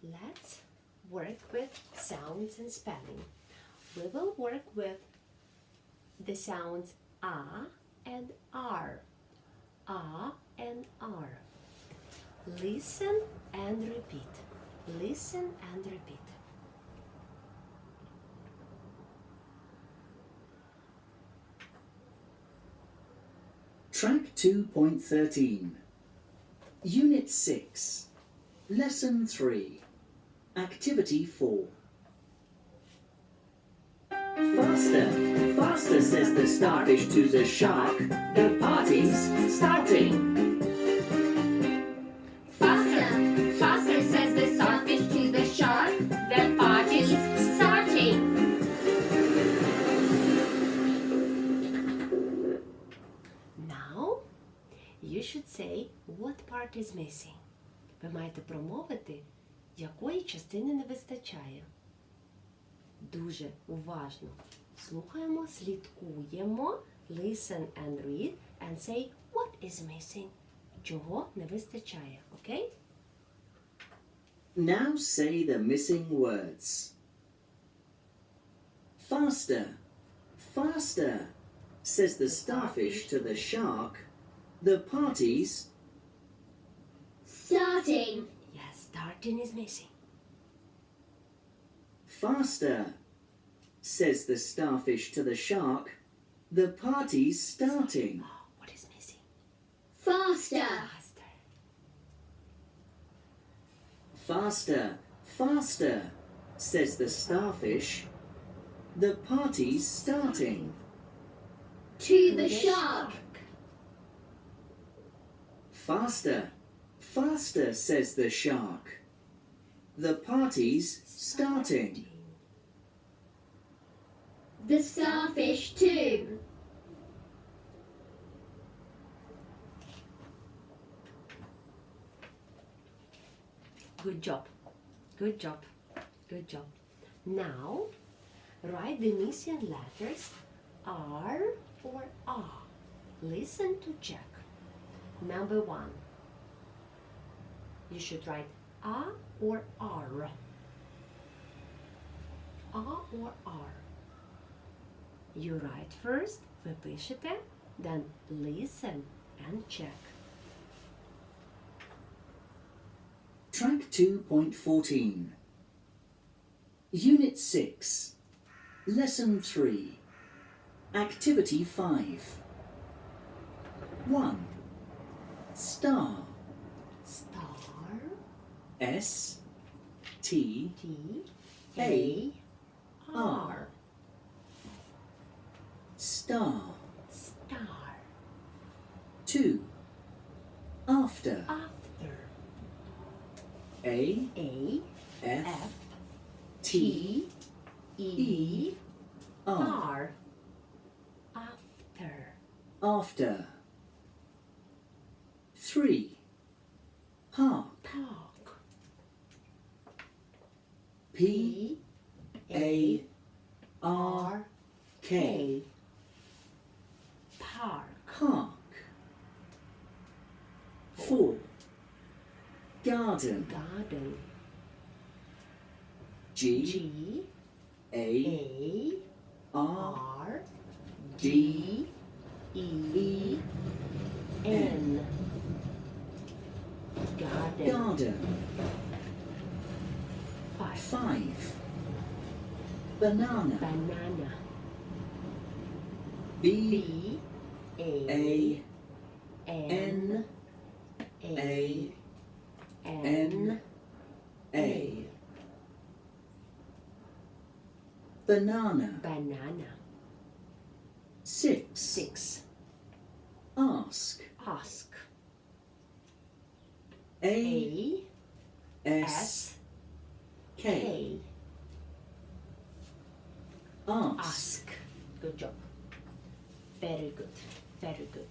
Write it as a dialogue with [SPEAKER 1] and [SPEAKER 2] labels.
[SPEAKER 1] Let's work with sounds and spelling. We will work with the sounds A and R. A and R. Listen and repeat. Listen and repeat.
[SPEAKER 2] Track 2.13 Unit 6 Lesson 3 Activity 4 Faster, faster, says the starfish to the shark. The party's starting.
[SPEAKER 3] Faster, faster, says the starfish to the shark. The party's starting.
[SPEAKER 1] Now you should say what part is missing. Ви маєте промовити, якої частини не вистачає. Дуже уважно слухаємо, слідкуємо, listen and read and say what is missing. Чого не вистачає, окей?
[SPEAKER 2] Now say the missing words. Faster, faster, says the starfish to the shark. The party's
[SPEAKER 3] Starting.
[SPEAKER 1] Yes, starting is missing.
[SPEAKER 2] faster, says the starfish to the shark. The party's starting.
[SPEAKER 1] Oh, what is missing?
[SPEAKER 3] Faster.
[SPEAKER 1] Faster.
[SPEAKER 2] Faster, faster, says the starfish. The party's starting.
[SPEAKER 3] To the shark.
[SPEAKER 2] Faster, faster, says the shark. The party's starting.
[SPEAKER 3] The starfish too.
[SPEAKER 1] Good job. Good job. Good job. Now, write the missing letters R or A. Listen to check. Number 1. You should write A or R. A or R. You write first, ви пишете, then listen and check.
[SPEAKER 2] Track 2.14 Unit 6 Lesson 3 Activity 5 1. Star
[SPEAKER 1] Star,
[SPEAKER 2] S T
[SPEAKER 1] T,
[SPEAKER 2] A,
[SPEAKER 1] R.
[SPEAKER 2] Star
[SPEAKER 1] Star.
[SPEAKER 2] 2. After
[SPEAKER 1] After.
[SPEAKER 2] A
[SPEAKER 1] A,
[SPEAKER 2] F
[SPEAKER 1] F,
[SPEAKER 2] T
[SPEAKER 1] E,
[SPEAKER 2] R
[SPEAKER 1] R. After.
[SPEAKER 2] After 3. Park
[SPEAKER 1] Park.
[SPEAKER 2] P A R K
[SPEAKER 1] Park.
[SPEAKER 2] Park 4. Garden
[SPEAKER 1] Garden.
[SPEAKER 2] G
[SPEAKER 1] G,
[SPEAKER 2] A
[SPEAKER 1] A,
[SPEAKER 2] R
[SPEAKER 1] R,
[SPEAKER 2] D
[SPEAKER 1] E, N. Garden.
[SPEAKER 2] Garden
[SPEAKER 1] 5.
[SPEAKER 2] 5. Banana
[SPEAKER 1] Banana.
[SPEAKER 2] B
[SPEAKER 1] B,
[SPEAKER 2] A
[SPEAKER 1] N,
[SPEAKER 2] A
[SPEAKER 1] N,
[SPEAKER 2] A Banana
[SPEAKER 1] Banana.
[SPEAKER 2] 6.
[SPEAKER 1] 6.
[SPEAKER 2] Ask
[SPEAKER 1] Ask.
[SPEAKER 2] A
[SPEAKER 1] A,
[SPEAKER 2] S K
[SPEAKER 1] K.
[SPEAKER 2] Ask
[SPEAKER 1] Ask. Good job. Very good. Very good.